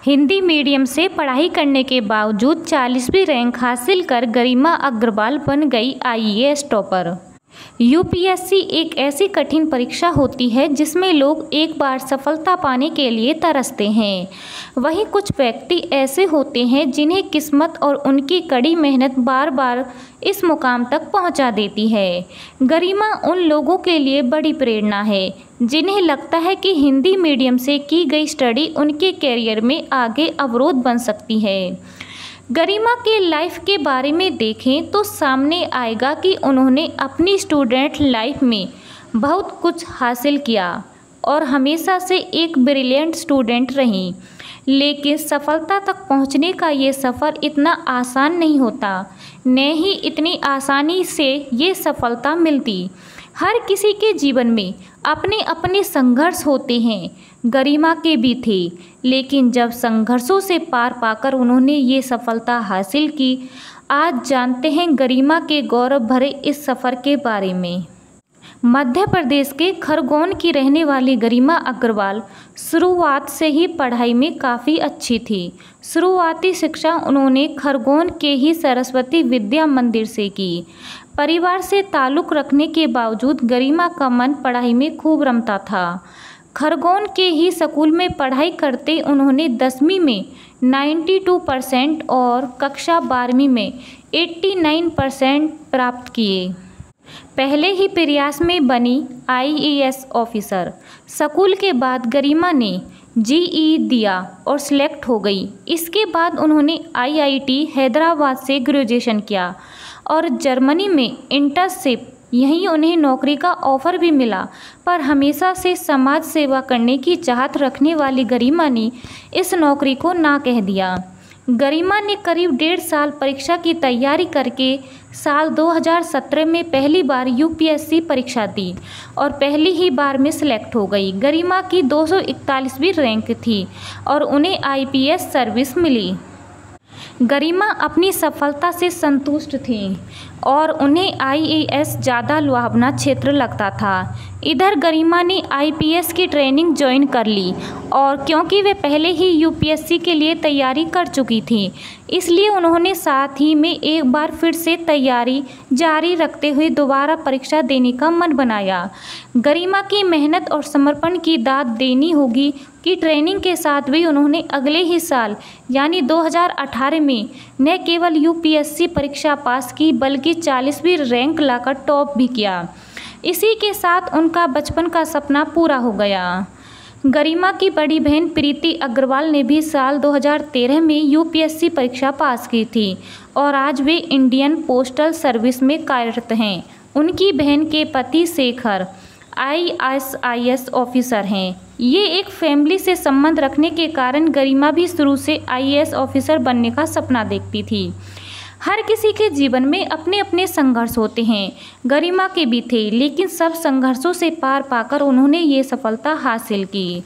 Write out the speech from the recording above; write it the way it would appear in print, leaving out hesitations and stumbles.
Hindi medium से पढ़ाई करने के बावजूद 40वीं रैंक हासिल कर गरिमा अग्रवाल बन गई आईएएस टॉपर। यूपीएससी एक ऐसी कठिन परीक्षा होती है जिसमें लोग एक बार सफलता पाने के लिए तरसते हैं। वहीं कुछ व्यक्ति ऐसे होते हैं जिन्हें किस्मत और उनकी कड़ी मेहनत बार बार इस मुकाम तक पहुंचा देती है। गरिमा उन लोगों के लिए बड़ी प्रेरणा है जिन्हें लगता है कि हिंदी मीडियम से की गई स्टडी उनके करियर में आगे अवरोध बन सकती है। गरिमा के लाइफ के बारे में देखें तो सामने आएगा कि उन्होंने अपनी स्टूडेंट लाइफ में बहुत कुछ हासिल किया और हमेशा से एक ब्रिलियंट स्टूडेंट रहीं। लेकिन सफलता तक पहुंचने का ये सफ़र इतना आसान नहीं होता, न ही इतनी आसानी से ये सफलता मिलती। हर किसी के जीवन में अपने अपने संघर्ष होते हैं, गरिमा के भी थे। लेकिन जब संघर्षों से पार पाकर उन्होंने ये सफलता हासिल की, आज जानते हैं गरिमा के गौरव भरे इस सफ़र के बारे में। मध्य प्रदेश के खरगोन की रहने वाली गरिमा अग्रवाल शुरुआत से ही पढ़ाई में काफ़ी अच्छी थी। शुरुआती शिक्षा उन्होंने खरगोन के ही सरस्वती विद्या मंदिर से की। परिवार से ताल्लुक़ रखने के बावजूद गरिमा का मन पढ़ाई में खूब रमता था। खरगोन के ही स्कूल में पढ़ाई करते उन्होंने 10वीं में 92% और कक्षा 12वीं में 89% प्राप्त किए। पहले ही प्रयास में बनी आईएएस ऑफिसर। स्कूल के बाद गरिमा ने जीई दिया और सिलेक्ट हो गई। इसके बाद उन्होंने आईआईटी हैदराबाद से ग्रेजुएशन किया और जर्मनी में इंटर्नशिप, यहीं उन्हें नौकरी का ऑफ़र भी मिला। पर हमेशा से समाज सेवा करने की चाहत रखने वाली गरिमा ने इस नौकरी को ना कह दिया। गरिमा ने करीब 1.5 साल परीक्षा की तैयारी करके साल 2017 में पहली बार यूपीएससी परीक्षा दी और पहली ही बार में सिलेक्ट हो गई। गरिमा की 241वीं रैंक थी और उन्हें आईपीएस सर्विस मिली। गरिमा अपनी सफलता से संतुष्ट थीं और उन्हें आईएएस ज़्यादा लुभावना क्षेत्र लगता था। इधर गरिमा ने आईपीएस की ट्रेनिंग ज्वाइन कर ली और क्योंकि वे पहले ही यूपीएससी के लिए तैयारी कर चुकी थी, इसलिए उन्होंने साथ ही में एक बार फिर से तैयारी जारी रखते हुए दोबारा परीक्षा देने का मन बनाया। गरिमा की मेहनत और समर्पण की दाद देनी होगी कि ट्रेनिंग के साथ भी उन्होंने अगले ही साल यानी 2018 में न केवल यूपीएससी परीक्षा पास की बल्कि 40वीं रैंक लाकर टॉप भी किया। इसी के साथ उनका बचपन का सपना पूरा हो गया। गरिमा की बड़ी बहन प्रीति अग्रवाल ने भी साल 2013 में यूपीएससी परीक्षा पास की थी और आज वे इंडियन पोस्टल सर्विस में कार्यरत हैं। उनकी बहन के पति शेखर आईएएस ऑफिसर हैं। ये एक फैमिली से संबंध रखने के कारण गरिमा भी शुरू से आईएएस ऑफिसर बनने का सपना देखती थी। हर किसी के जीवन में अपने अपने संघर्ष होते हैं, गरिमा के भी थे, लेकिन सब संघर्षों से पार पाकर उन्होंने ये सफलता हासिल की।